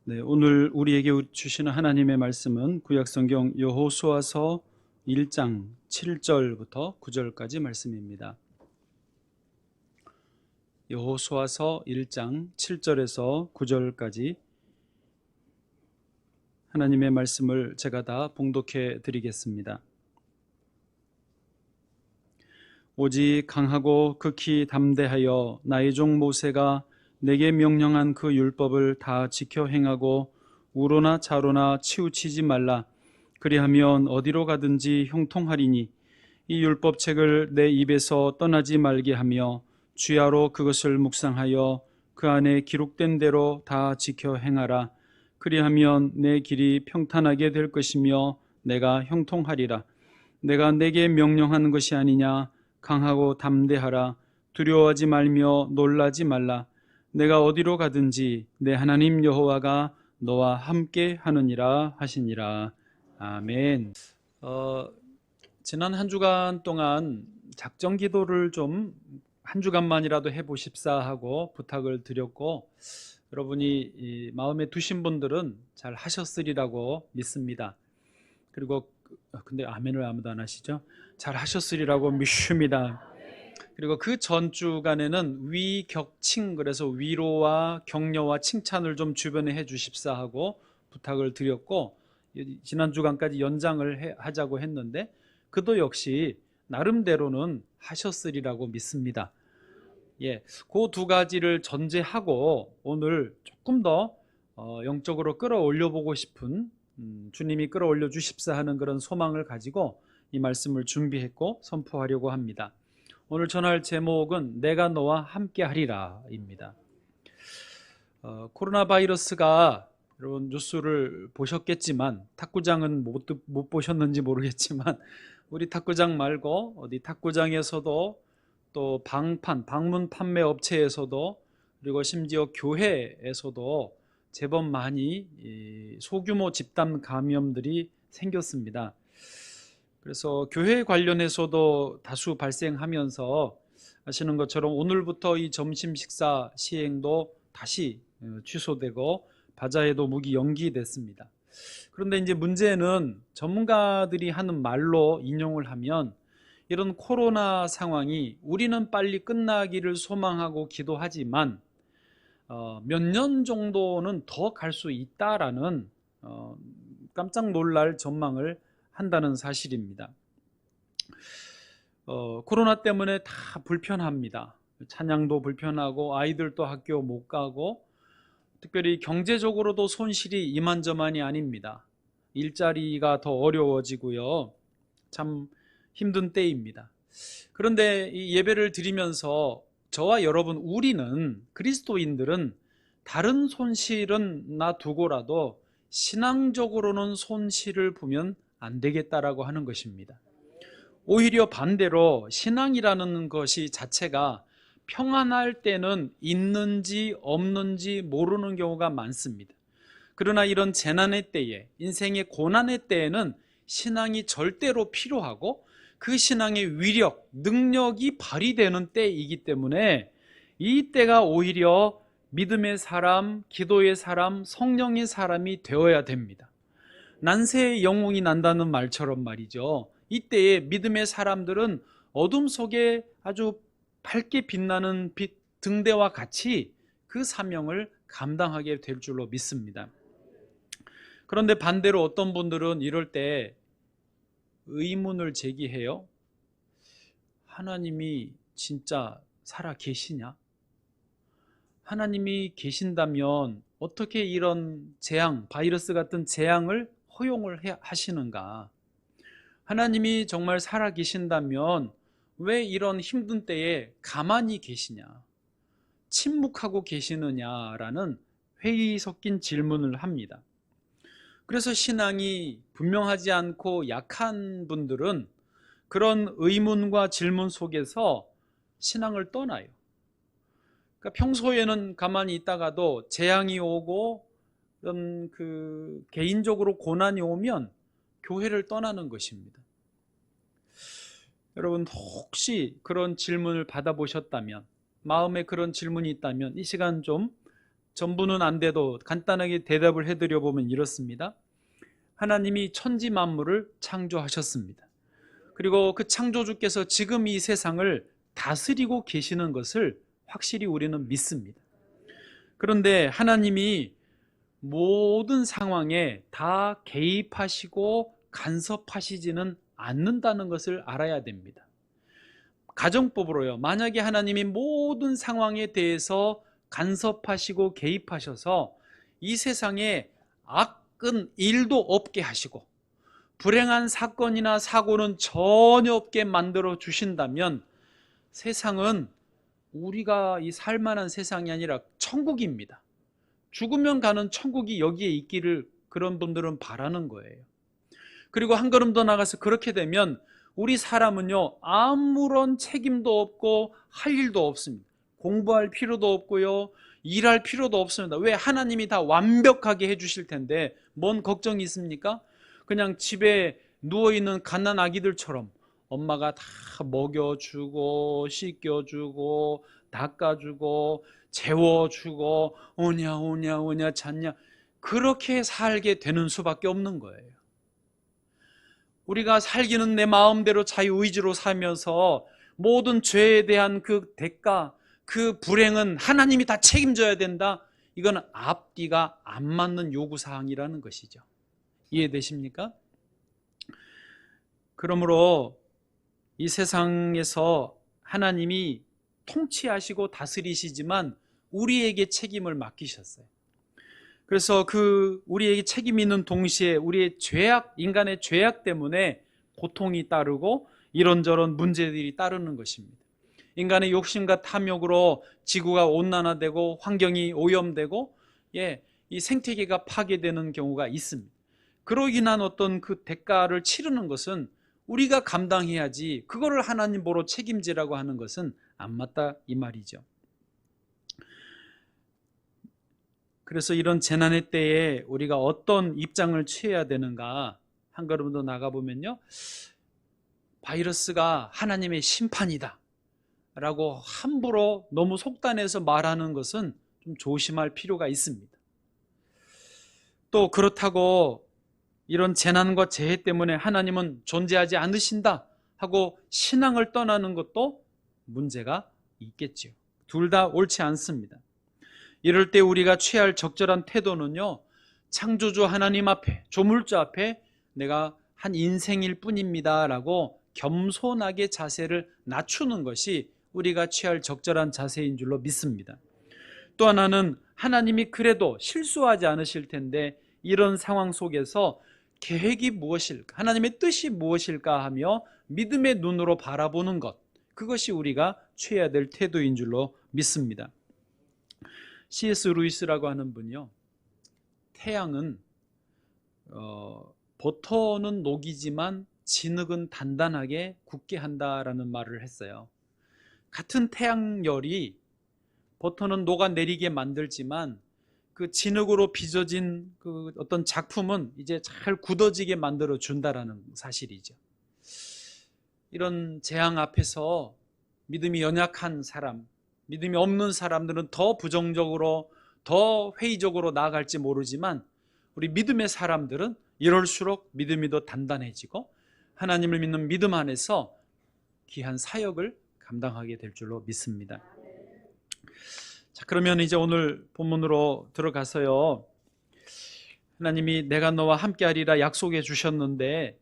네, 오늘 우리에게 주시는 하나님의 말씀은 구약성경 여호수아서 1장 7절부터 9절까지 말씀입니다. 여호수아서 1장 7절에서 9절까지 하나님의 말씀을 제가 다 봉독해 드리겠습니다. 오직 강하고 극히 담대하여 나의 종 모세가 내게 명령한 그 율법을 다 지켜 행하고 우로나 좌로나 치우치지 말라. 그리하면 어디로 가든지 형통하리니 이 율법책을 내 입에서 떠나지 말게 하며 주야로 그것을 묵상하여 그 안에 기록된 대로 다 지켜 행하라. 그리하면 내 길이 평탄하게 될 것이며 내가 형통하리라. 내가 내게 명령한 것이 아니냐. 강하고 담대하라. 두려워하지 말며 놀라지 말라. 내가 어디로 가든지 내 하나님 여호와가 너와 함께 하느니라 하시니라. 아멘. 지난 한 주간 동안 작정 기도를 좀 한 주간만이라도 해보십사 하고 부탁을 드렸고, 여러분이 마음에 두신 분들은 잘 하셨으리라고 믿습니다. 그리고 근데 아멘을 아무도 안 하시죠? 잘 하셨으리라고 믿습니다. 그리고 그 전 주간에는 위격칭, 그래서 위로와 격려와 칭찬을 좀 주변에 해 주십사 하고 부탁을 드렸고, 지난 주간까지 연장을 하자고 했는데 그도 역시 나름대로는 하셨으리라고 믿습니다. 예, 그 두 가지를 전제하고 오늘 조금 더 영적으로 끌어올려 보고 싶은, 주님이 끌어올려 주십사 하는 그런 소망을 가지고 이 말씀을 준비했고 선포하려고 합니다. 오늘 전할 제목은 내가 너와 함께 하리라 입니다. 코로나 바이러스가, 여러분 뉴스를 보셨겠지만, 탁구장은 못 보셨는지 모르겠지만 우리 탁구장 말고 어디 탁구장에서도 또 방문 판매 업체에서도, 그리고 심지어 교회에서도 제법 많이 소규모 집단 감염들이 생겼습니다. 그래서 교회 관련해서도 다수 발생하면서 아시는 것처럼 오늘부터 이 점심 식사 시행도 다시 취소되고 바자회도 무기 연기됐습니다. 그런데 이제 문제는 전문가들이 하는 말로 인용을 하면, 이런 코로나 상황이 우리는 빨리 끝나기를 소망하고 기도하지만 몇 년 정도는 더 갈 수 있다라는 깜짝 놀랄 전망을 한다는 사실입니다. 코로나 때문에 다 불편합니다. 찬양도 불편하고 아이들도 학교 못 가고, 특별히 경제적으로도 손실이 이만저만이 아닙니다. 일자리가 더 어려워지고요. 참 힘든 때입니다. 그런데 이 예배를 드리면서 저와 여러분, 우리는, 그리스도인들은 다른 손실은 놔두고라도 신앙적으로는 손실을 보면 안 되겠다라고 하는 것입니다. 오히려 반대로 신앙이라는 것이 자체가 평안할 때는 있는지 없는지 모르는 경우가 많습니다. 그러나 이런 재난의 때에, 인생의 고난의 때에는 신앙이 절대로 필요하고 그 신앙의 위력, 능력이 발휘되는 때이기 때문에 이 때가 오히려 믿음의 사람, 기도의 사람, 성령의 사람이 되어야 됩니다. 난세의 영웅이 난다는 말처럼 말이죠. 이때에 믿음의 사람들은 어둠 속에 아주 밝게 빛나는 빛 등대와 같이 그 사명을 감당하게 될 줄로 믿습니다. 그런데 반대로 어떤 분들은 이럴 때 의문을 제기해요. 하나님이 진짜 살아 계시냐? 하나님이 계신다면 어떻게 이런 재앙, 바이러스 같은 재앙을 허용을 하시는가? 하나님이 정말 살아 계신다면 왜 이런 힘든 때에 가만히 계시냐? 침묵하고 계시느냐라는 회의 섞인 질문을 합니다. 그래서 신앙이 분명하지 않고 약한 분들은 그런 의문과 질문 속에서 신앙을 떠나요. 그러니까 평소에는 가만히 있다가도 재앙이 오고 그런 개인적으로 고난이 오면 교회를 떠나는 것입니다. 여러분, 혹시 그런 질문을 받아보셨다면, 마음에 그런 질문이 있다면 이 시간 좀 전부는 안 돼도 간단하게 대답을 해드려 보면 이렇습니다. 하나님이 천지 만물을 창조하셨습니다. 그리고 그 창조주께서 지금 이 세상을 다스리고 계시는 것을 확실히 우리는 믿습니다. 그런데 하나님이 모든 상황에 다 개입하시고 간섭하시지는 않는다는 것을 알아야 됩니다. 가정법으로요, 만약에 하나님이 모든 상황에 대해서 간섭하시고 개입하셔서 이 세상에 악은 일도 없게 하시고 불행한 사건이나 사고는 전혀 없게 만들어 주신다면 세상은 우리가 이 살만한 세상이 아니라 천국입니다. 죽으면 가는 천국이 여기에 있기를 그런 분들은 바라는 거예요. 그리고 한 걸음 더 나가서 그렇게 되면 우리 사람은요, 아무런 책임도 없고 할 일도 없습니다. 공부할 필요도 없고요, 일할 필요도 없습니다. 왜? 하나님이 다 완벽하게 해주실 텐데 뭔 걱정이 있습니까? 그냥 집에 누워있는 갓난 아기들처럼 엄마가 다 먹여주고 씻겨주고 닦아주고 재워주고 오냐 오냐 오냐 잤냐, 그렇게 살게 되는 수밖에 없는 거예요. 우리가 살기는 내 마음대로 자유의지로 살면서 모든 죄에 대한 그 대가, 그 불행은 하나님이 다 책임져야 된다, 이건 앞뒤가 안 맞는 요구사항이라는 것이죠. 이해되십니까? 그러므로 이 세상에서 하나님이 통치하시고 다스리시지만 우리에게 책임을 맡기셨어요. 그래서 그 우리에게 책임이 있는 동시에 우리의 죄악, 인간의 죄악 때문에 고통이 따르고 이런저런 문제들이 따르는 것입니다. 인간의 욕심과 탐욕으로 지구가 온난화되고 환경이 오염되고 이 생태계가 파괴되는 경우가 있습니다. 그로 인한 어떤 그 대가를 치르는 것은 우리가 감당해야지, 그거를 하나님 보러 책임지라고 하는 것은 안 맞다 이 말이죠. 그래서 이런 재난의 때에 우리가 어떤 입장을 취해야 되는가, 한 걸음 더 나가보면요, 바이러스가 하나님의 심판이다 라고 함부로 너무 속단해서 말하는 것은 좀 조심할 필요가 있습니다. 또 그렇다고 이런 재난과 재해 때문에 하나님은 존재하지 않으신다 하고 신앙을 떠나는 것도 문제가 있겠죠. 둘 다 옳지 않습니다. 이럴 때 우리가 취할 적절한 태도는요, 창조주 하나님 앞에, 조물주 앞에 내가 한 인생일 뿐입니다 라고 겸손하게 자세를 낮추는 것이 우리가 취할 적절한 자세인 줄로 믿습니다. 또 하나는 하나님이 그래도 실수하지 않으실 텐데 이런 상황 속에서 계획이 무엇일까, 하나님의 뜻이 무엇일까 하며 믿음의 눈으로 바라보는 것, 그것이 우리가 취해야 될 태도인 줄로 믿습니다. C.S. 루이스라고 하는 분이요, 태양은 버터는 녹이지만 진흙은 단단하게 굳게 한다라는 말을 했어요. 같은 태양열이 버터는 녹아내리게 만들지만 그 진흙으로 빚어진 그 어떤 작품은 이제 잘 굳어지게 만들어 준다라는 사실이죠. 이런 재앙 앞에서 믿음이 연약한 사람, 믿음이 없는 사람들은 더 부정적으로, 더 회의적으로 나아갈지 모르지만 우리 믿음의 사람들은 이럴수록 믿음이 더 단단해지고 하나님을 믿는 믿음 안에서 귀한 사역을 감당하게 될 줄로 믿습니다. 자, 그러면 이제 오늘 본문으로 들어가서요, 하나님이 내가 너와 함께하리라 약속해 주셨는데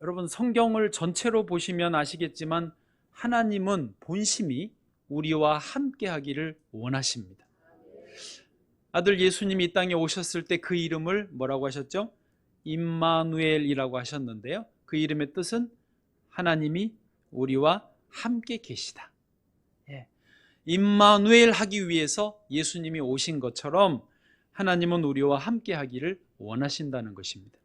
여러분 성경을 전체로 보시면 아시겠지만 하나님은 본심이 우리와 함께하기를 원하십니다. 아들 예수님이 이 땅에 오셨을 때 그 이름을 뭐라고 하셨죠? 임마누엘이라고 하셨는데요, 그 이름의 뜻은 하나님이 우리와 함께 계시다. 임마누엘 하기 위해서 예수님이 오신 것처럼 하나님은 우리와 함께 하기를 원하신다는 것입니다.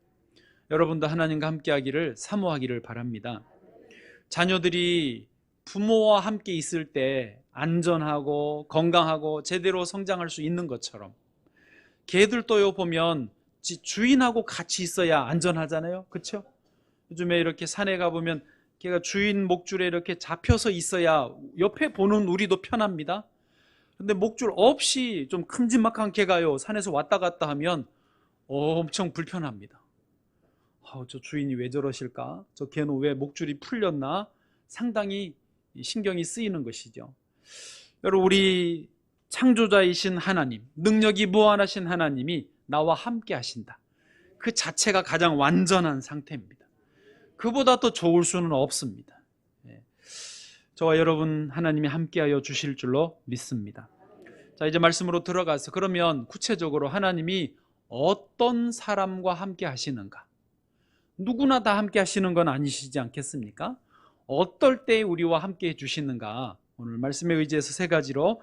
여러분도 하나님과 함께 하기를 사모하기를 바랍니다. 자녀들이 부모와 함께 있을 때 안전하고 건강하고 제대로 성장할 수 있는 것처럼 개들도요 보면 주인하고 같이 있어야 안전하잖아요, 그렇죠? 요즘에 이렇게 산에 가보면 걔가 주인 목줄에 이렇게 잡혀서 있어야 옆에 보는 우리도 편합니다. 근데 목줄 없이 좀 큼지막한 개가요, 산에서 왔다 갔다 하면 엄청 불편합니다. 저 주인이 왜 저러실까? 저 개는 왜 목줄이 풀렸나? 상당히 신경이 쓰이는 것이죠. 여러분, 우리 창조자이신 하나님, 능력이 무한하신 하나님이 나와 함께 하신다. 그 자체가 가장 완전한 상태입니다. 그보다 더 좋을 수는 없습니다. 저와 여러분 하나님이 함께하여 주실 줄로 믿습니다. 자, 이제 말씀으로 들어가서 그러면 구체적으로 하나님이 어떤 사람과 함께 하시는가? 누구나 다 함께 하시는 건 아니시지 않겠습니까? 어떨 때 우리와 함께 해주시는가? 오늘 말씀에 의지해서 세 가지로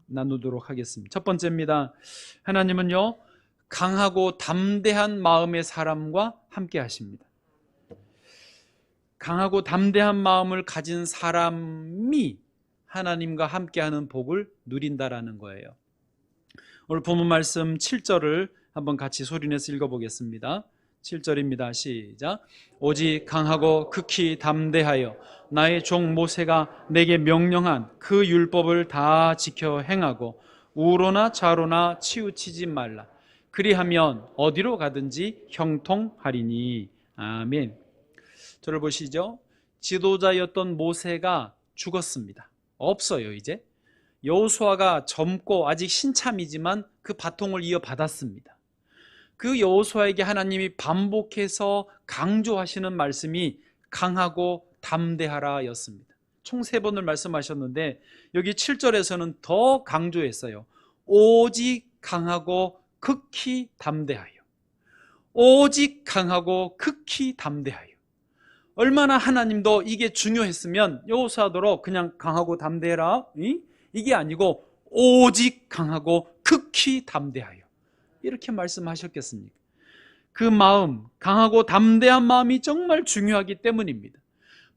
나누도록 하겠습니다. 첫 번째입니다. 하나님은요, 강하고 담대한 마음의 사람과 함께 하십니다. 강하고 담대한 마음을 가진 사람이 하나님과 함께하는 복을 누린다라는 거예요. 오늘 본문 말씀 7절을 한번 같이 소리내서 읽어보겠습니다. 7절입니다. 시작. 오직 강하고 극히 담대하여 나의 종 모세가 내게 명령한 그 율법을 다 지켜 행하고 우로나 좌로나 치우치지 말라. 그리하면 어디로 가든지 형통하리니. 아멘. 저를 보시죠. 지도자였던 모세가 죽었습니다. 없어요. 이제 여호수아가 젊고 아직 신참이지만 그 바통을 이어받았습니다. 그 여호수아에게 하나님이 반복해서 강조하시는 말씀이 강하고 담대하라 였습니다. 총 3번을 말씀하셨는데 여기 7절에서는 더 강조했어요. 오직 강하고 극히 담대하여. 오직 강하고 극히 담대하여. 얼마나 하나님도 이게 중요했으면 여호수아더러 그냥 강하고 담대해라, 이게 아니고 오직 강하고 극히 담대하여 이렇게 말씀하셨겠습니까? 그 마음, 강하고 담대한 마음이 정말 중요하기 때문입니다.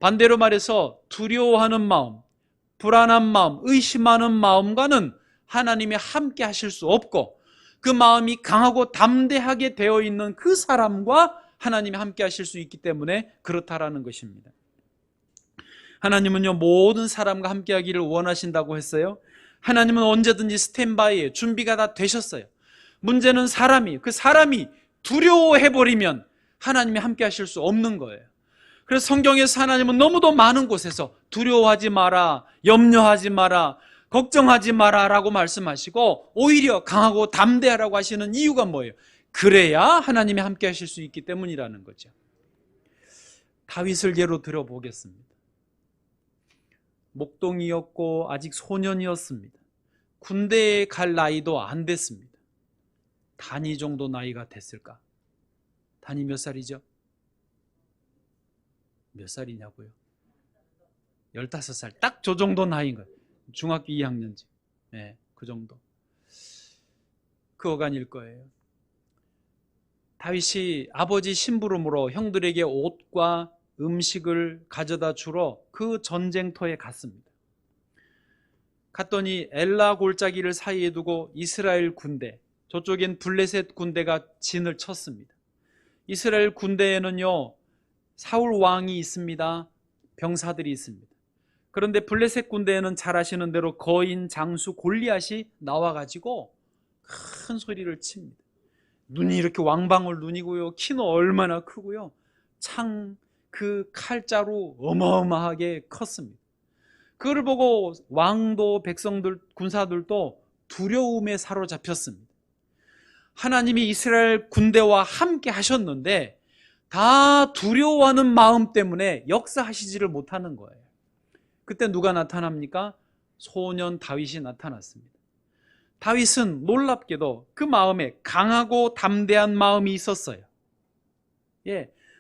반대로 말해서 두려워하는 마음, 불안한 마음, 의심하는 마음과는 하나님이 함께 하실 수 없고, 그 마음이 강하고 담대하게 되어 있는 그 사람과 하나님이 함께 하실 수 있기 때문에 그렇다라는 것입니다. 하나님은요, 모든 사람과 함께 하기를 원하신다고 했어요. 하나님은 언제든지 스탠바이에 준비가 다 되셨어요. 문제는 그 사람이 두려워해버리면 하나님이 함께 하실 수 없는 거예요. 그래서 성경에서 하나님은 너무도 많은 곳에서 두려워하지 마라, 염려하지 마라, 걱정하지 마라 라고 말씀하시고 오히려 강하고 담대하라고 하시는 이유가 뭐예요? 그래야 하나님이 함께 하실 수 있기 때문이라는 거죠. 다윗을 예로 들어보겠습니다. 목동이었고 아직 소년이었습니다. 군대에 갈 나이도 안 됐습니다. 단위 정도 나이가 됐을까? 단위 몇 살이죠? 몇 살이냐고요? 15살. 딱 저 정도 나이인 거예요. 중학교 2학년쯤. 네, 그 정도. 그 어간일 거예요. 다윗이 아버지 심부름으로 형들에게 옷과 음식을 가져다 주러 그 전쟁터에 갔습니다. 갔더니 엘라 골짜기를 사이에 두고 이스라엘 군대, 저쪽엔 블레셋 군대가 진을 쳤습니다. 이스라엘 군대에는요, 사울 왕이 있습니다. 병사들이 있습니다. 그런데 블레셋 군대에는 잘 아시는 대로 거인 장수 골리앗이 나와가지고 큰 소리를 칩니다. 눈이 이렇게 왕방울 눈이고요, 키는 얼마나 크고요, 그 칼자루 어마어마하게 컸습니다. 그걸 보고 왕도 백성들, 군사들도 두려움에 사로잡혔습니다. 하나님이 이스라엘 군대와 함께 하셨는데 다 두려워하는 마음 때문에 역사하시지를 못하는 거예요. 그때 누가 나타납니까? 소년 다윗이 나타났습니다. 다윗은 놀랍게도 그 마음에 강하고 담대한 마음이 있었어요.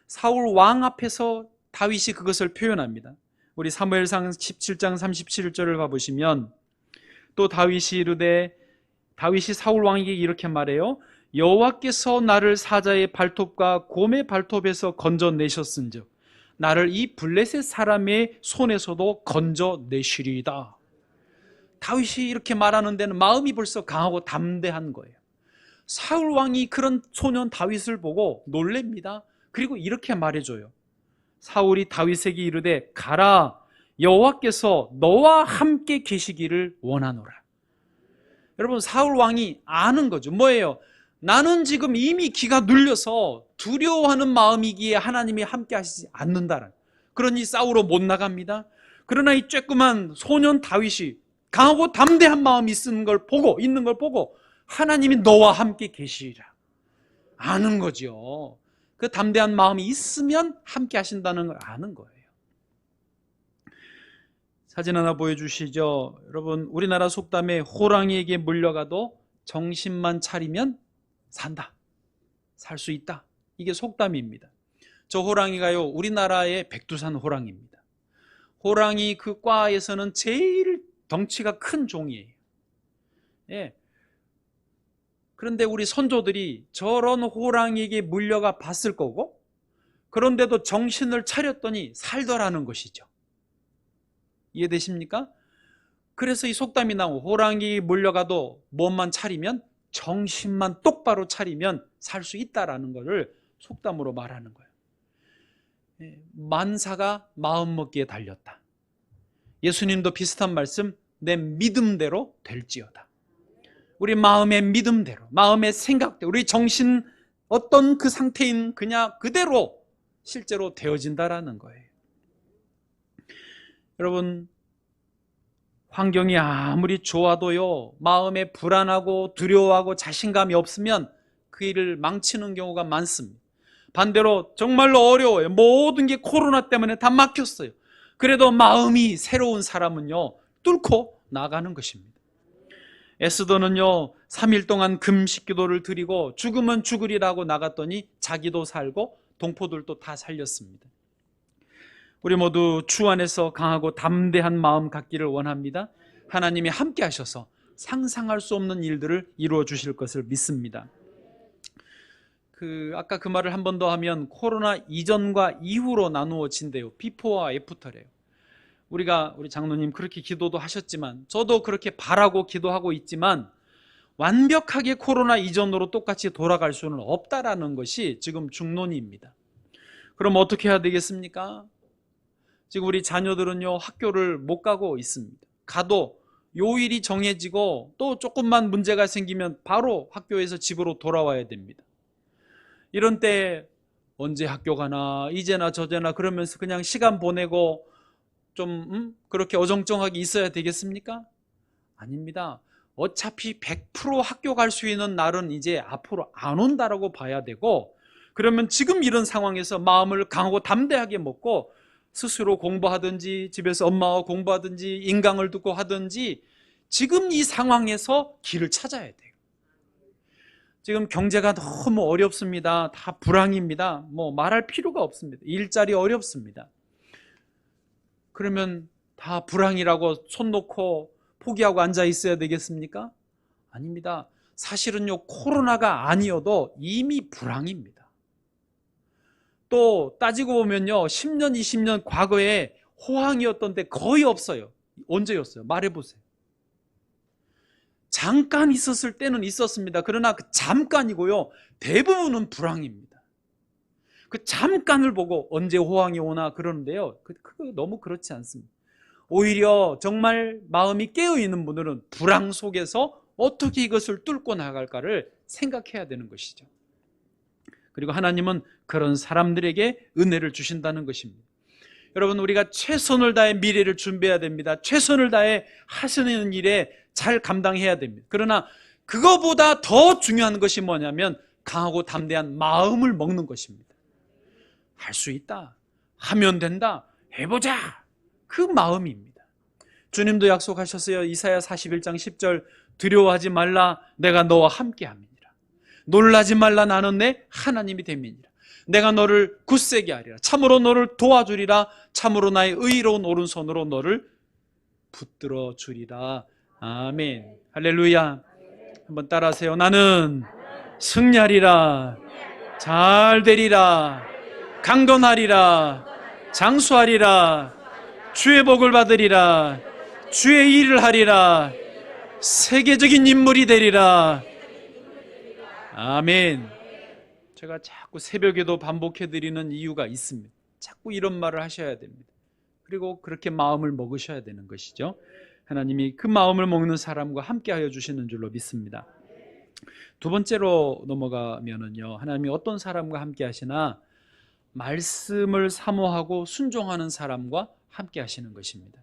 사울 왕 앞에서 다윗이 그것을 표현합니다. 우리 사무엘상 17장 37절을 봐보시면 또 다윗이 이르되, 다윗이 사울 왕에게 이렇게 말해요. 여호와께서 나를 사자의 발톱과 곰의 발톱에서 건져내셨은즉 나를 이 블레셋 사람의 손에서도 건져내시리이다. 다윗이 이렇게 말하는 데는 마음이 벌써 강하고 담대한 거예요. 사울 왕이 그런 소년 다윗을 보고 놀랍니다. 그리고 이렇게 말해줘요. 사울이 다윗에게 이르되 가라, 여호와께서 너와 함께 계시기를 원하노라. 여러분, 사울 왕이 아는 거죠. 뭐예요? 나는 지금 이미 기가 눌려서 두려워하는 마음이기에 하나님이 함께 하시지 않는다라. 그러니 싸우러 못 나갑니다. 그러나 이 쬐끄만 소년 다윗이 강하고 담대한 마음이 있는 걸 보고 하나님이 너와 함께 계시리라 아는 거죠. 그 담대한 마음이 있으면 함께 하신다는 걸 아는 거예요. 사진 하나 보여주시죠. 여러분, 우리나라 속담에 호랑이에게 물려가도 정신만 차리면 산다, 살 수 있다, 이게 속담입니다. 저 호랑이가요, 우리나라의 백두산 호랑이입니다. 호랑이 그 과에서는 제일 덩치가 큰 종이에요. 예. 그런데 우리 선조들이 저런 호랑이에게 물려가 봤을 거고, 그런데도 정신을 차렸더니 살더라는 것이죠. 이해되십니까? 그래서 이 속담이 나오고, 호랑이 물려가도 몸만 차리면, 정신만 똑바로 차리면 살 수 있다라는 것을 속담으로 말하는 거예요. 만사가 마음먹기에 달렸다. 예수님도 비슷한 말씀, 내 믿음대로 될지어다. 우리 마음의 믿음대로, 마음의 생각대로, 우리 정신 어떤 그 상태인 그냥 그대로 실제로 되어진다라는 거예요. 여러분, 환경이 아무리 좋아도요, 마음에 불안하고 두려워하고 자신감이 없으면 그 일을 망치는 경우가 많습니다. 반대로 정말로 어려워요. 모든 게 코로나 때문에 다 막혔어요. 그래도 마음이 새로운 사람은요, 뚫고 나가는 것입니다. 에스더는요, 3일 동안 금식 기도를 드리고 죽으면 죽으리라고 나갔더니 자기도 살고 동포들도 다 살렸습니다. 우리 모두 주 안에서 강하고 담대한 마음 갖기를 원합니다. 하나님이 함께 하셔서 상상할 수 없는 일들을 이루어 주실 것을 믿습니다. 아까 그 말을 한 번 더 하면, 코로나 이전과 이후로 나누어진대요. 비포와 애프터래요. 우리 장로님 그렇게 기도도 하셨지만, 저도 그렇게 바라고 기도하고 있지만, 완벽하게 코로나 이전으로 똑같이 돌아갈 수는 없다라는 것이 지금 중론입니다. 그럼 어떻게 해야 되겠습니까? 지금 우리 자녀들은요, 학교를 못 가고 있습니다. 가도 요일이 정해지고 또 조금만 문제가 생기면 바로 학교에서 집으로 돌아와야 됩니다. 이런 때 언제 학교 가나, 이제나 저제나 그러면서 그냥 시간 보내고 좀 그렇게 어정쩡하게 있어야 되겠습니까? 아닙니다. 어차피 100% 학교 갈 수 있는 날은 이제 앞으로 안 온다라고 봐야 되고, 그러면 지금 이런 상황에서 마음을 강하고 담대하게 먹고 스스로 공부하든지 집에서 엄마와 공부하든지 인강을 듣고 하든지 지금 이 상황에서 길을 찾아야 돼요. 지금 경제가 너무 어렵습니다. 다 불황입니다. 말할 필요가 없습니다. 일자리 어렵습니다. 그러면 다 불황이라고 손 놓고 포기하고 앉아 있어야 되겠습니까? 아닙니다. 사실은요, 코로나가 아니어도 이미 불황입니다. 또 따지고 보면요, 10년, 20년 과거에 호황이었던 데 거의 없어요. 언제였어요? 말해보세요. 잠깐 있었을 때는 있었습니다. 그러나 그 잠깐이고요, 대부분은 불황입니다. 그 잠깐을 보고 언제 호황이 오나 그러는데요, 너무 그렇지 않습니다. 오히려 정말 마음이 깨어있는 분들은 불황 속에서 어떻게 이것을 뚫고 나갈까를 생각해야 되는 것이죠. 그리고 하나님은 그런 사람들에게 은혜를 주신다는 것입니다. 여러분, 우리가 최선을 다해 미래를 준비해야 됩니다. 최선을 다해 하시는 일에 잘 감당해야 됩니다. 그러나 그거보다 더 중요한 것이 뭐냐면 강하고 담대한 마음을 먹는 것입니다. 할 수 있다, 하면 된다, 해보자, 그 마음입니다. 주님도 약속하셨어요. 이사야 41장 10절, 두려워하지 말라, 내가 너와 함께함이니라. 놀라지 말라, 나는 내 하나님이 됨이니라. 내가 너를 굳세게 하리라. 참으로 너를 도와주리라. 참으로 나의 의로운 오른손으로 너를 붙들어 주리라. 아멘. 할렐루야. 한번 따라하세요. 나는 승리하리라, 잘 되리라, 강건하리라, 장수하리라, 주의 복을 받으리라, 주의 일을 하리라, 세계적인 인물이 되리라. 아멘. 제가 자꾸 새벽에도 반복해드리는 이유가 있습니다. 자꾸 이런 말을 하셔야 됩니다. 그리고 그렇게 마음을 먹으셔야 되는 것이죠. 하나님이 그 마음을 먹는 사람과 함께하여 주시는 줄로 믿습니다. 두 번째로 넘어가면은요, 하나님이 어떤 사람과 함께 하시나 말씀을 사모하고 순종하는 사람과 함께 하시는 것입니다.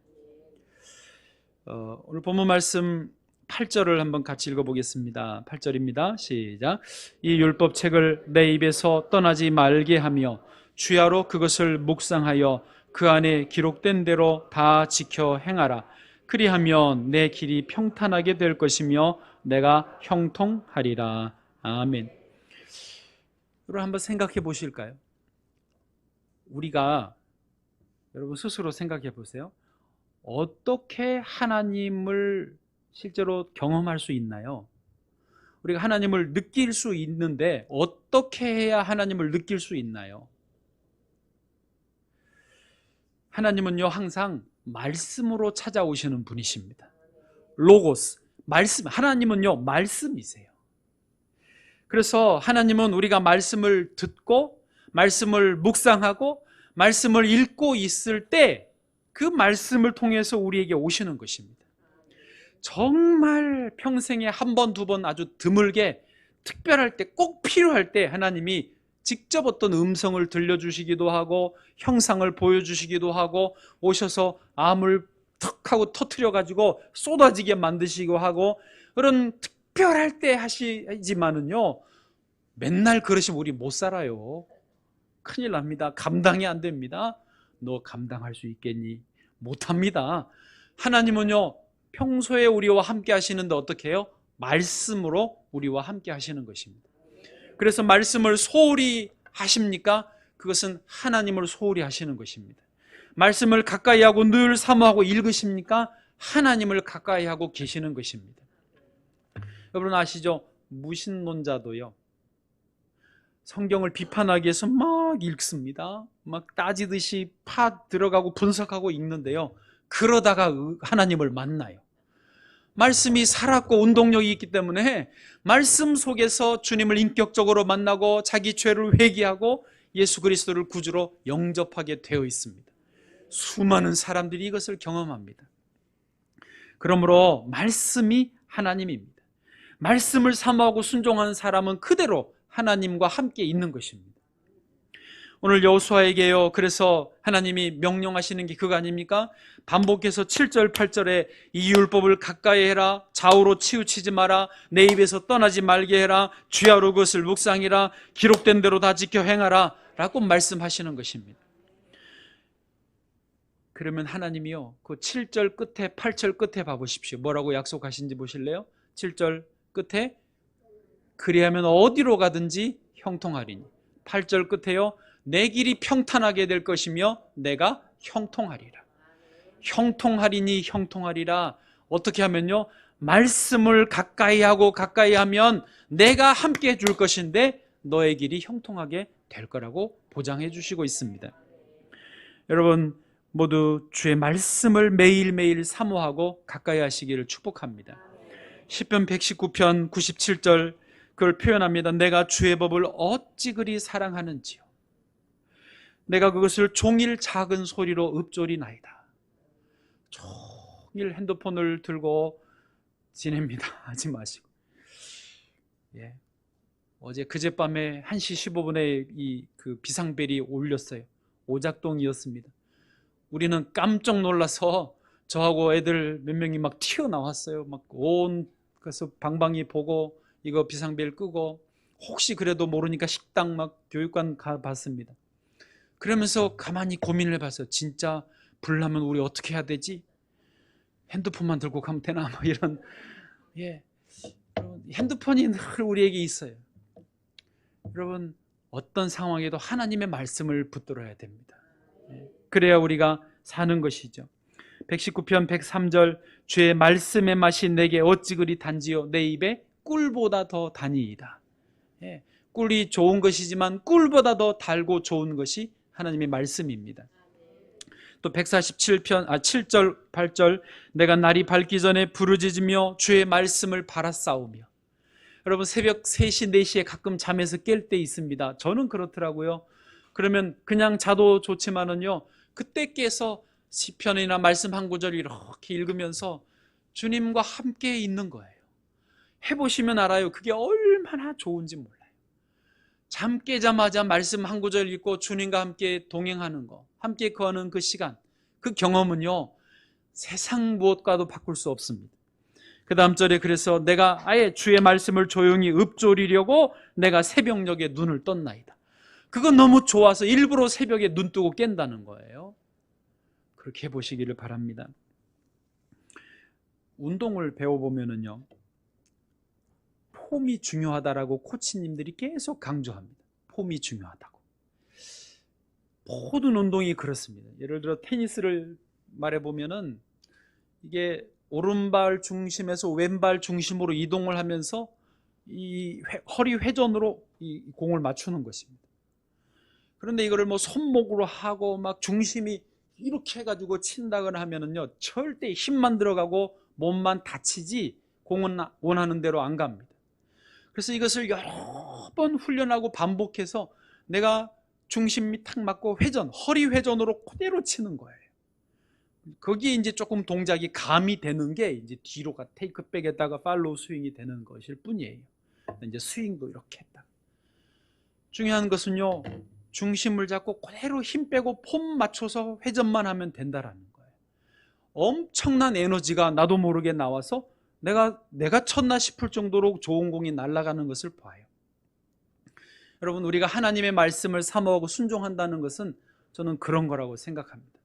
오늘 본문 말씀 8절을 한번 같이 읽어보겠습니다. 8절입니다. 시작. 이 율법책을 내 입에서 떠나지 말게 하며 주야로 그것을 묵상하여 그 안에 기록된 대로 다 지켜 행하라. 그리하면 내 길이 평탄하게 될 것이며 내가 형통하리라. 아멘. 여러분 한번 생각해 보실까요? 우리가 여러분 스스로 생각해 보세요. 어떻게 하나님을 실제로 경험할 수 있나요? 우리가 하나님을 느낄 수 있는데 어떻게 해야 하나님을 느낄 수 있나요? 하나님은요 항상 말씀으로 찾아오시는 분이십니다. 로고스, 말씀. 하나님은요 말씀이세요. 그래서 하나님은 우리가 말씀을 듣고 말씀을 묵상하고 말씀을 읽고 있을 때 그 말씀을 통해서 우리에게 오시는 것입니다. 정말 평생에 한 번, 두 번 아주 드물게 특별할 때, 꼭 필요할 때 하나님이 직접 어떤 음성을 들려주시기도 하고 형상을 보여주시기도 하고 오셔서 암을 턱 하고 터트려가지고 쏟아지게 만드시고 하고 그런 특별할 때 하시지만은요 맨날 그러시면 우리 못 살아요. 큰일 납니다. 감당이 안 됩니다. 너 감당할 수 있겠니? 못합니다. 하나님은요 평소에 우리와 함께 하시는데 어떻게 해요? 말씀으로 우리와 함께 하시는 것입니다. 그래서 말씀을 소홀히 하십니까? 그것은 하나님을 소홀히 하시는 것입니다. 말씀을 가까이 하고 늘 사모하고 읽으십니까? 하나님을 가까이 하고 계시는 것입니다. 여러분 아시죠? 무신론자도요 성경을 비판하기 위해서 막 읽습니다. 막 따지듯이 파 들어가고 분석하고 읽는데요 그러다가 하나님을 만나요. 말씀이 살았고 운동력이 있기 때문에 말씀 속에서 주님을 인격적으로 만나고 자기 죄를 회개하고 예수 그리스도를 구주로 영접하게 되어 있습니다. 수많은 사람들이 이것을 경험합니다. 그러므로 말씀이 하나님입니다. 말씀을 사모하고 순종하는 사람은 그대로 하나님과 함께 있는 것입니다. 오늘 여호수아에게요 그래서 하나님이 명령하시는 게 그거 아닙니까? 반복해서 7절 8절에 이 율법을 가까이 해라, 좌우로 치우치지 마라, 내 입에서 떠나지 말게 해라, 주야로 그것을 묵상해라, 기록된 대로 다 지켜 행하라 라고 말씀하시는 것입니다. 그러면 하나님이요 그 7절 끝에 8절 끝에 봐보십시오. 뭐라고 약속하신지 보실래요? 7절 끝에 그리하면 어디로 가든지 형통하리니, 8절 끝에요 내 길이 평탄하게 될 것이며 내가 형통하리라. 형통하리니 형통하리라. 어떻게 하면요 말씀을 가까이 하고 가까이 하면 내가 함께 해줄 것인데 너의 길이 형통하게 될 거라고 보장해 주시고 있습니다. 여러분 모두 주의 말씀을 매일매일 사모하고 가까이 하시기를 축복합니다. 시편 119편 97절 그걸 표현합니다. 내가 주의 법을 어찌 그리 사랑하는지요. 내가 그것을 종일 작은 소리로 읊조리나이다. 종일 핸드폰을 들고 지냅니다. 하지 마시고. 예. 어제 그젯밤에 1시 15분에 그 비상벨이 울렸어요. 오작동이었습니다. 우리는 깜짝 놀라서 저하고 애들 몇 명이 막 튀어나왔어요. 막 그래서 방방이 보고 이거 비상벨 끄고 혹시 그래도 모르니까 식당 막 교육관 가봤습니다. 그러면서 가만히 고민을 해봤어요. 진짜 불 나면 우리 어떻게 해야 되지? 핸드폰만 들고 가면 되나? 뭐 이런. 예, 핸드폰이 늘 우리에게 있어요. 여러분 어떤 상황에도 하나님의 말씀을 붙들어야 됩니다. 그래야 우리가 사는 것이죠. 119편 103절 주의 말씀의 맛이 내게 어찌 그리 단지요 내 입에 꿀보다 더 다니이다. 예, 꿀이 좋은 것이지만 꿀보다 더 달고 좋은 것이 하나님의 말씀입니다. 또 147편 7절 8절 내가 날이 밝기 전에 부르짖으며 주의 말씀을 바라싸우며. 여러분 새벽 3시 4시에 가끔 잠에서 깰 때 있습니다. 저는 그렇더라고요. 그러면 그냥 자도 좋지만은요 그때 깨서 시편이나 말씀 한 구절 이렇게 읽으면서 주님과 함께 있는 거예요. 해보시면 알아요. 그게 얼마나 좋은지 몰라요. 잠 깨자마자 말씀 한 구절 읽고 주님과 함께 동행하는 거, 함께 거하는 그 시간, 그 경험은요, 세상 무엇과도 바꿀 수 없습니다. 그 다음 절에 그래서 내가 아예 주의 말씀을 조용히 읊조리려고 내가 새벽녘에 눈을 떴나이다. 그건 너무 좋아서 일부러 새벽에 눈 뜨고 깬다는 거예요. 그렇게 해보시기를 바랍니다. 운동을 배워보면은요, 폼이 중요하다라고 코치님들이 계속 강조합니다. 폼이 중요하다고. 모든 운동이 그렇습니다. 예를 들어 테니스를 말해보면은 이게 오른발 중심에서 왼발 중심으로 이동을 하면서 이 허리 회전으로 이 공을 맞추는 것입니다. 그런데 이거를 뭐 손목으로 하고 막 중심이 이렇게 해가지고 친다거나 하면은요, 절대 힘만 들어가고 몸만 다치지 공은 원하는 대로 안 갑니다. 그래서 이것을 여러 번 훈련하고 반복해서 내가 중심이 탁 맞고 회전, 허리 회전으로 그대로 치는 거예요. 거기에 이제 조금 동작이 감이 되는 게 이제 뒤로가 테이크백에다가 팔로우 스윙이 되는 것일 뿐이에요. 이제 스윙도 이렇게 했다. 중요한 것은요, 중심을 잡고 그대로 힘 빼고 폼 맞춰서 회전만 하면 된다라는 거예요. 엄청난 에너지가 나도 모르게 나와서 내가 쳤나 싶을 정도로 좋은 공이 날아가는 것을 봐요. 여러분, 우리가 하나님의 말씀을 사모하고 순종한다는 것은 저는 그런 거라고 생각합니다.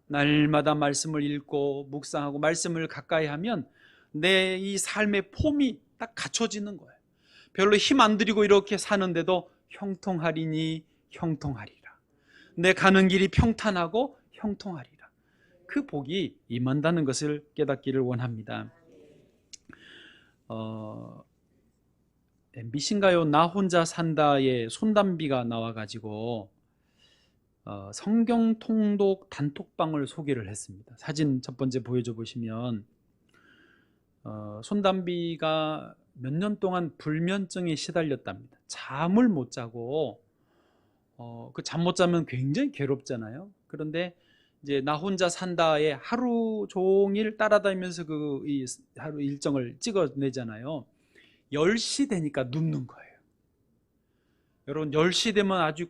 날마다 말씀을 읽고 묵상하고 말씀을 가까이 하면 내 이 삶의 폼이 딱 갖춰지는 거예요. 별로 힘 안 들이고 이렇게 사는데도 형통하리니 형통하리라. 내 가는 길이 평탄하고 형통하리라. 그 복이 임한다는 것을 깨닫기를 원합니다. MBC인가요? 나 혼자 산다에 손담비가 나와가지고 성경 통독 단톡방을 소개를 했습니다. 사진 첫 번째 보여줘 보시면 손담비가 몇 년 동안 불면증에 시달렸답니다. 잠을 못 자고 그 잠 못 자면 굉장히 괴롭잖아요. 그런데 이제 나 혼자 산다에 하루 종일 따라다니면서 이 하루 일정을 찍어내잖아요. 10시 되니까 눕는 거예요. 여러분, 10시 되면 아주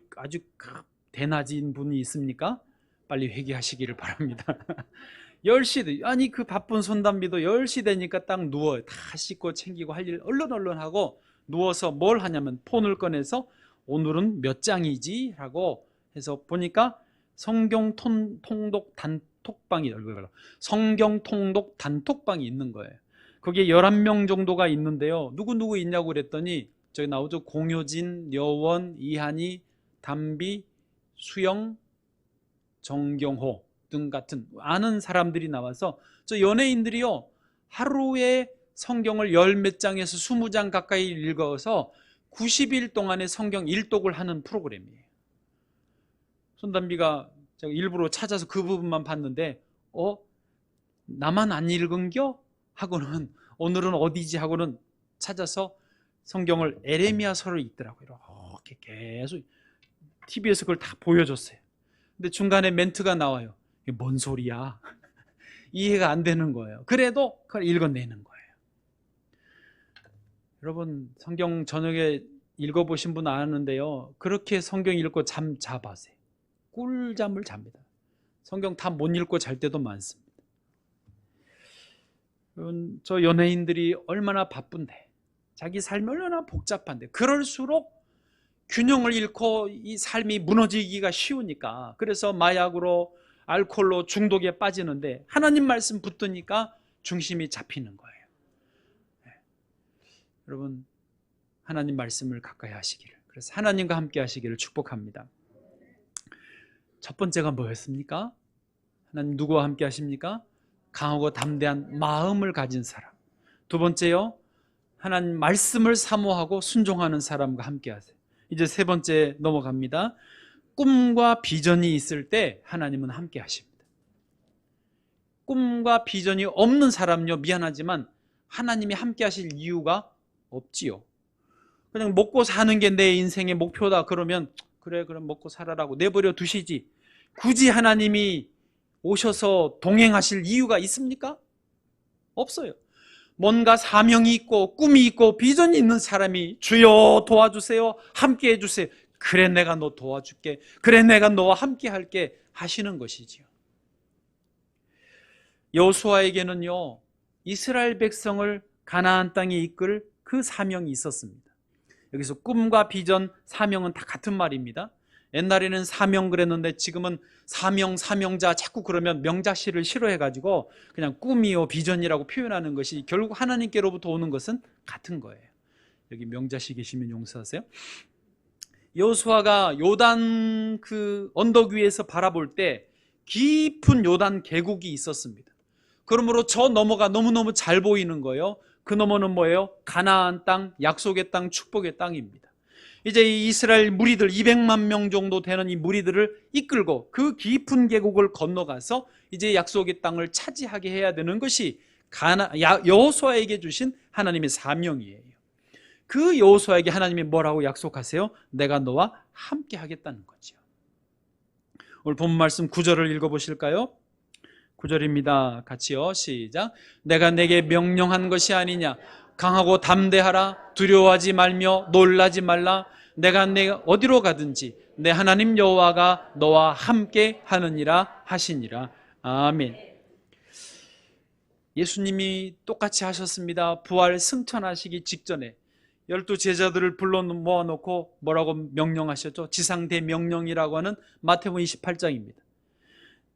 대낮인 분이 있습니까? 빨리 회개하시기를 바랍니다. 10시, 아니 그 바쁜 손담비도 10시 되니까 딱 누워요. 다 씻고 챙기고 할 일 얼른 하고 누워서 뭘 하냐면 폰을 꺼내서 오늘은 몇 장이지? 라고 해서 보니까 성경 통독 단톡방이 있는 거예요. 거기에 11명 정도가 있는데요. 누구 있냐고 그랬더니 저기 나오죠. 공효진, 여원, 이한이, 담비, 수영, 정경호 등 같은 아는 사람들이 나와서 저 연예인들이요, 하루에 성경을 10몇 장에서 20장 가까이 읽어서 90일 동안의 성경 일독을 하는 프로그램이에요. 손담비가 제가 일부러 찾아서 그 부분만 봤는데 나만 안 읽은겨? 하고는 오늘은 어디지? 하고는 찾아서 성경을 에레미야서를 읽더라고요. 이렇게 계속 TV에서 그걸 다 보여줬어요. 근데 중간에 멘트가 나와요. 이게 뭔 소리야? 이해가 안 되는 거예요. 그래도 그걸 읽어내는 거예요. 여러분, 성경 저녁에 읽어보신 분 아는데요, 그렇게 성경 읽고 잠 자봐세요. 꿀잠을 잡니다. 성경 다 못 읽고 잘 때도 많습니다. 여러분, 저 연예인들이 얼마나 바쁜데, 자기 삶이 얼마나 복잡한데, 그럴수록 균형을 잃고 이 삶이 무너지기가 쉬우니까, 그래서 마약으로 알코올로 중독에 빠지는데 하나님 말씀 붙으니까 중심이 잡히는 거예요. 여러분, 하나님 말씀을 가까이 하시기를, 그래서 하나님과 함께 하시기를 축복합니다. 첫 번째가 뭐였습니까? 하나님 누구와 함께 하십니까? 강하고 담대한 마음을 가진 사람. 두 번째요, 하나님 말씀을 사모하고 순종하는 사람과 함께 하세요. 이제 세 번째 넘어갑니다. 꿈과 비전이 있을 때 하나님은 함께 하십니다. 꿈과 비전이 없는 사람요, 미안하지만 하나님이 함께 하실 이유가 없지요. 그냥 먹고 사는 게 내 인생의 목표다 그러면 그래, 그럼 먹고 살아라고 내버려 두시지, 굳이 하나님이 오셔서 동행하실 이유가 있습니까? 없어요. 뭔가 사명이 있고 꿈이 있고 비전이 있는 사람이 주여 도와주세요, 함께 해주세요. 그래 내가 너 도와줄게, 그래 내가 너와 함께 할게 하시는 것이지요. 여호수아에게는요, 이스라엘 백성을 가나안 땅에 이끌 그 사명이 있었습니다. 여기서 꿈과 비전, 사명은 다 같은 말입니다. 옛날에는 사명 그랬는데 지금은 사명자 자꾸 그러면 명자씨를 싫어해가지고 그냥 꿈이요 비전이라고 표현하는 것이 결국 하나님께로부터 오는 것은 같은 거예요. 여기 명자씨 계시면 용서하세요. 여호수아가 요단 그 언덕 위에서 바라볼 때 깊은 요단 계곡이 있었습니다. 그러므로 저 너머가 너무너무 잘 보이는 거예요. 그 너머는 뭐예요? 가나안 땅, 약속의 땅, 축복의 땅입니다. 이제 이 이스라엘 무리들 200만 명 정도 되는 이 무리들을 이끌고 그 깊은 계곡을 건너가서 이제 약속의 땅을 차지하게 해야 되는 것이 여호수아에게 주신 하나님의 사명이에요. 그 여호수아에게 하나님이 뭐라고 약속하세요? 내가 너와 함께 하겠다는 거죠. 오늘 본 말씀 9절을 읽어보실까요? 9절입니다. 같이요. 시작. 내가 내게 명령한 것이 아니냐. 강하고 담대하라. 두려워하지 말며 놀라지 말라. 내가 어디로 가든지 내 하나님 여호와가 너와 함께 하느니라 하시니라. 아멘. 예수님이 똑같이 하셨습니다. 부활 승천하시기 직전에 12 제자들을 불러 모아놓고 뭐라고 명령하셨죠? 지상대명령이라고 하는 마태복음 28장입니다.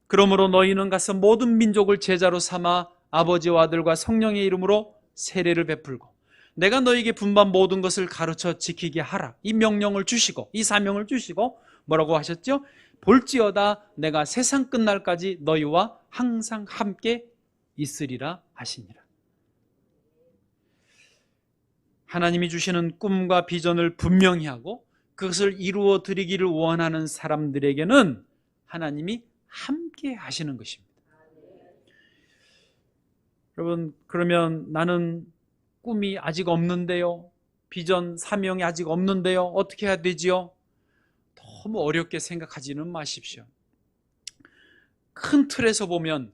그러므로 너희는 가서 모든 민족을 제자로 삼아 아버지와 아들과 성령의 이름으로 세례를 베풀고 내가 너희에게 분반 모든 것을 가르쳐 지키게 하라. 이 명령을 주시고 이 사명을 주시고 뭐라고 하셨죠? 볼지어다 내가 세상 끝날까지 너희와 항상 함께 있으리라 하시니라. 하나님이 주시는 꿈과 비전을 분명히 하고 그것을 이루어 드리기를 원하는 사람들에게는 하나님이 함께 하시는 것입니다. 여러분, 그러면 나는 꿈이 아직 없는데요, 비전, 사명이 아직 없는데요, 어떻게 해야 되지요? 너무 어렵게 생각하지는 마십시오. 큰 틀에서 보면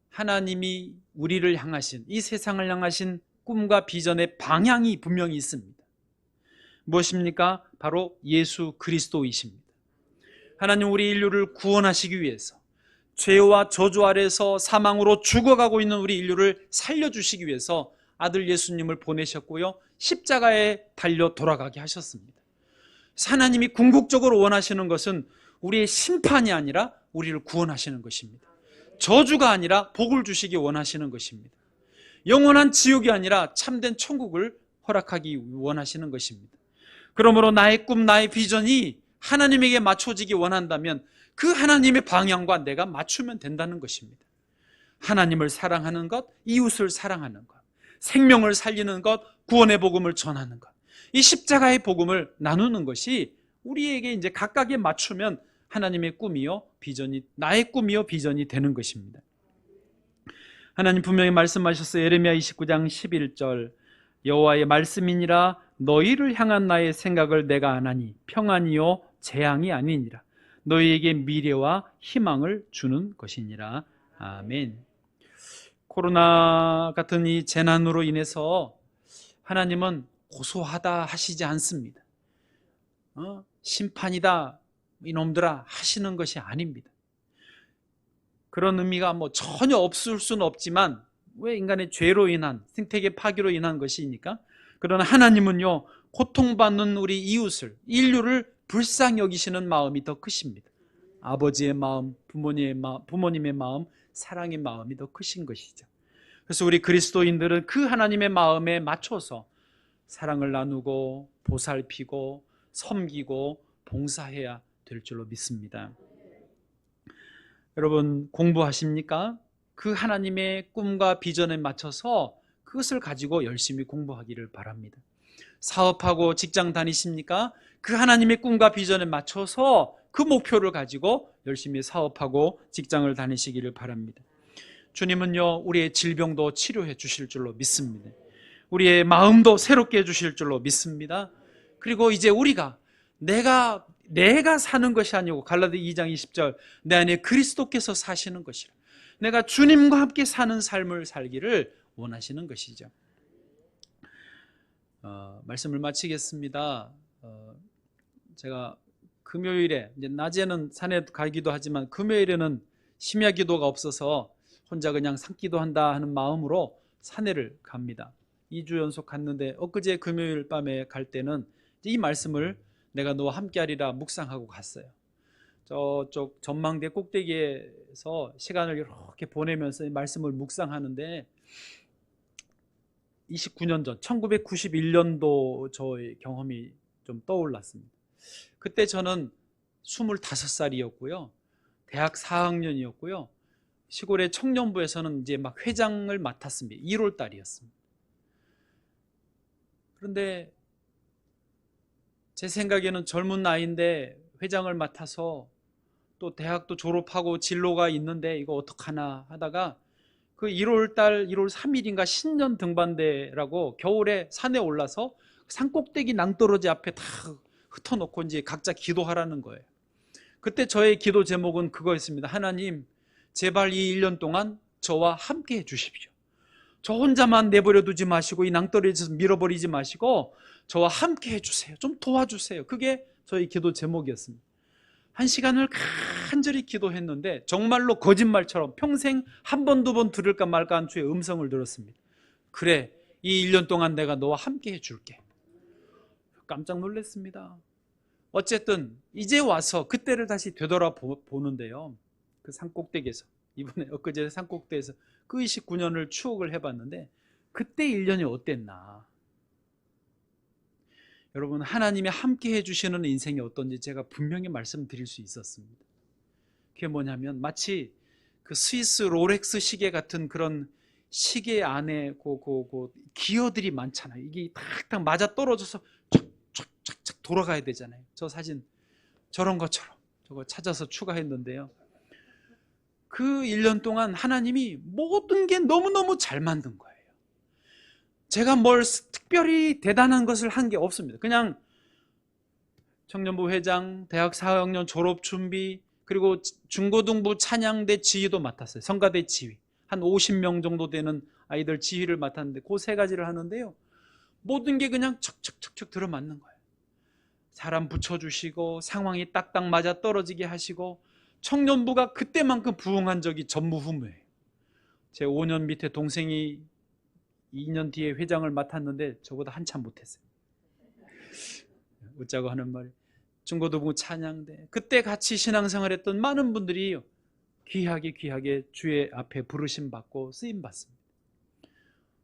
하나님이 우리를 향하신, 이 세상을 향하신 꿈과 비전의 방향이 분명히 있습니다. 무엇입니까? 바로 예수 그리스도이십니다. 하나님 우리 인류를 구원하시기 위해서 죄와 저주 아래서 사망으로 죽어가고 있는 우리 인류를 살려주시기 위해서 아들 예수님을 보내셨고요, 십자가에 달려 돌아가게 하셨습니다. 하나님이 궁극적으로 원하시는 것은 우리의 심판이 아니라 우리를 구원하시는 것입니다. 저주가 아니라 복을 주시기 원하시는 것입니다. 영원한 지옥이 아니라 참된 천국을 허락하기 원하시는 것입니다. 그러므로 나의 꿈, 나의 비전이 하나님에게 맞춰지기 원한다면 그 하나님의 방향과 내가 맞추면 된다는 것입니다. 하나님을 사랑하는 것, 이웃을 사랑하는 것, 생명을 살리는 것, 구원의 복음을 전하는 것, 이 십자가의 복음을 나누는 것이 우리에게 이제 각각에 맞추면 하나님의 꿈이요 비전이, 나의 꿈이요 비전이 되는 것입니다. 하나님 분명히 말씀하셨어요. 예레미야 29장 11절 여호와의 말씀이니라 너희를 향한 나의 생각을 내가 아나니 평안이요 재앙이 아니니라 너희에게 미래와 희망을 주는 것이니라. 아멘. 코로나 같은 이 재난으로 인해서 하나님은 고소하다 하시지 않습니다. 심판이다 이놈들아 하시는 것이 아닙니다. 그런 의미가 전혀 없을 수는 없지만, 왜 인간의 죄로 인한, 생태계 파괴로 인한 것이니까. 그러나 하나님은요, 고통받는 우리 이웃을, 인류를 불쌍히 여기시는 마음이 더 크십니다. 아버지의 마음, 부모님의 마음, 사랑의 마음이 더 크신 것이죠. 그래서 우리 그리스도인들은 그 하나님의 마음에 맞춰서 사랑을 나누고 보살피고 섬기고 봉사해야 될 줄로 믿습니다. 여러분 공부하십니까? 그 하나님의 꿈과 비전에 맞춰서 그것을 가지고 열심히 공부하기를 바랍니다. 사업하고 직장 다니십니까? 그 하나님의 꿈과 비전에 맞춰서 그 목표를 가지고 열심히 사업하고 직장을 다니시기를 바랍니다. 주님은요, 우리의 질병도 치료해 주실 줄로 믿습니다. 우리의 마음도 새롭게 해 주실 줄로 믿습니다. 그리고 이제 우리가 내가 내가 사는 것이 아니고 갈라디 2장 20절 내 안에 그리스도께서 사시는 것이라. 내가 주님과 함께 사는 삶을 살기를 원하시는 것이죠. 말씀을 마치겠습니다. 제가 금요일에 이제 낮에는 산에 가기도 하지만 금요일에는 심야 기도가 없어서 혼자 그냥 산기도 한다 하는 마음으로 산에를 갑니다. 2주 연속 갔는데 엊그제 금요일 밤에 갈 때는 이 말씀을 내가 너와 함께하리라 묵상하고 갔어요. 저쪽 전망대 꼭대기에서 시간을 이렇게 보내면서 이 말씀을 묵상하는데 29년 전 1991년도 저의 경험이 좀 떠올랐습니다. 그때 저는 25살이었고요. 대학 4학년이었고요. 시골의 청년부에서는 이제 막 회장을 맡았습니다. 1월 달이었습니다. 그런데 제 생각에는 젊은 나이인데 회장을 맡아서 또 대학도 졸업하고 진로가 있는데 이거 어떡하나 하다가 그 1월 달 1월 3일인가 신년 등반대라고 겨울에 산에 올라서 산꼭대기 낭떠러지 앞에 다 흩어놓고 이제 각자 기도하라는 거예요. 그때 저의 기도 제목은 그거였습니다. 하나님, 제발 이 1년 동안 저와 함께 해 주십시오. 저 혼자만 내버려 두지 마시고 이 낭떠러지에서 밀어버리지 마시고 저와 함께 해 주세요. 좀 도와주세요. 그게 저희 기도 제목이었습니다. 1시간을 간절히 기도했는데 정말로 거짓말처럼 평생 한 번, 두 번 들을까 말까 한 주의 음성을 들었습니다. 그래, 이 1년 동안 내가 너와 함께 해줄게. 깜짝 놀랐습니다. 어쨌든 이제 와서 그때를 다시 되돌아보는데요. 그 산꼭대기에서, 이번에 엊그제 산꼭대기에서 그 29년을 추억을 해봤는데 그때 1년이 어땠나. 여러분, 하나님이 함께 해주시는 인생이 어떤지 제가 분명히 말씀드릴 수 있었습니다. 그게 뭐냐면 마치 그 스위스 롤렉스 시계 같은 그런 시계 안에 그 기어들이 많잖아요. 이게 탁탁 맞아 떨어져서 쫙쫙쫙쫙 돌아가야 되잖아요. 저 사진 저런 것처럼 저거 찾아서 추가했는데요. 그 1년 동안 하나님이 모든 게 너무너무 잘 만든 거예요. 제가 뭘 특별히 대단한 것을 한 게 없습니다. 그냥 청년부 회장, 대학 4학년 졸업 준비, 그리고 중고등부 찬양대 지휘도 맡았어요. 성가대 지휘. 한 50명 정도 되는 아이들 지휘를 맡았는데 그 세 가지를 하는데요. 모든 게 그냥 척척척척 들어맞는 거예요. 사람 붙여주시고 상황이 딱딱 맞아 떨어지게 하시고 청년부가 그때만큼 부흥한 적이 전무후무해요. 제 5년 밑에 동생이 2년 뒤에 회장을 맡았는데 저보다 한참 못했어요. 웃자고 하는 말이 중고등부 찬양대, 그때 같이 신앙생활했던 많은 분들이 귀하게 주의 앞에 부르심 받고 쓰임 받습니다.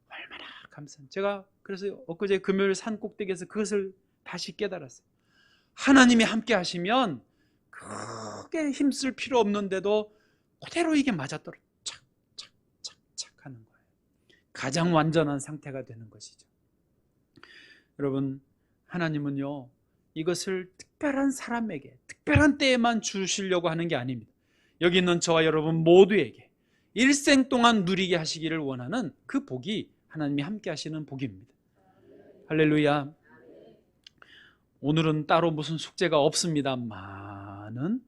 얼마나 감사합니다. 제가 그래서 엊그제 금요일 산 꼭대기에서 그것을 다시 깨달았어요. 하나님이 함께 하시면 크게 힘쓸 필요 없는데도 그대로 이게 맞아떨어 착착착착 하는 거예요. 가장 완전한 상태가 되는 것이죠. 여러분, 하나님은요 이것을 특별한 사람에게 특별한 때에만 주시려고 하는 게 아닙니다. 여기 있는 저와 여러분 모두에게 일생 동안 누리게 하시기를 원하는 그 복이 하나님이 함께 하시는 복입니다. 할렐루야. 오늘은 따로 무슨 숙제가 없습니다. 많은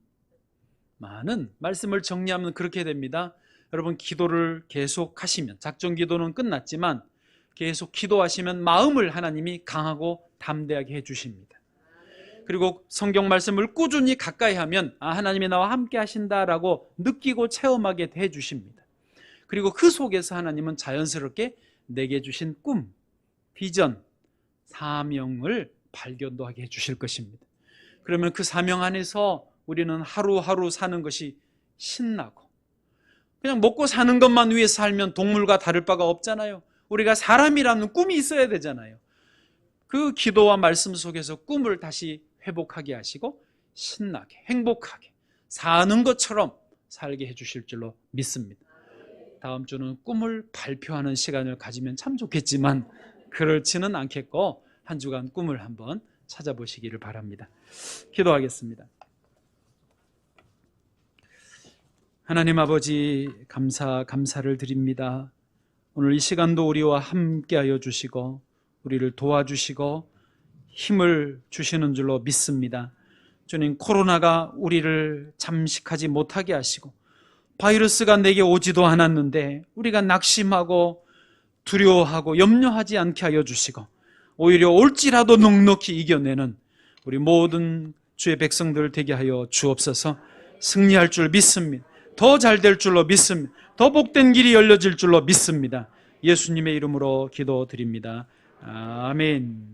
말씀을 정리하면 그렇게 됩니다. 여러분, 기도를 계속 하시면, 작전 기도는 끝났지만 계속 기도하시면 마음을 하나님이 강하고 담대하게 해주십니다. 그리고 성경 말씀을 꾸준히 가까이 하면 하나님이 나와 함께 하신다라고 느끼고 체험하게 해주십니다. 그리고 그 속에서 하나님은 자연스럽게 내게 주신 꿈, 비전, 사명을 발견도 하게 해주실 것입니다. 그러면 그 사명 안에서 우리는 하루하루 사는 것이 신나고, 그냥 먹고 사는 것만 위해서 살면 동물과 다를 바가 없잖아요. 우리가 사람이라는 꿈이 있어야 되잖아요. 그 기도와 말씀 속에서 꿈을 다시 회복하게 하시고 신나게 행복하게 사는 것처럼 살게 해주실 줄로 믿습니다. 다음 주는 꿈을 발표하는 시간을 가지면 참 좋겠지만 그렇지는 않겠고 한 주간 꿈을 한번 찾아보시기를 바랍니다. 기도하겠습니다. 하나님 아버지, 감사를 드립니다. 오늘 이 시간도 우리와 함께하여 주시고 우리를 도와주시고 힘을 주시는 줄로 믿습니다. 주님, 코로나가 우리를 잠식하지 못하게 하시고 바이러스가 내게 오지도 않았는데 우리가 낙심하고 두려워하고 염려하지 않게 하여 주시고 오히려 올지라도 넉넉히 이겨내는 우리 모든 주의 백성들 되게 하여 주옵소서. 승리할 줄 믿습니다. 더 잘 될 줄로 믿습니다. 더 복된 길이 열려질 줄로 믿습니다. 예수님의 이름으로 기도드립니다. 아멘.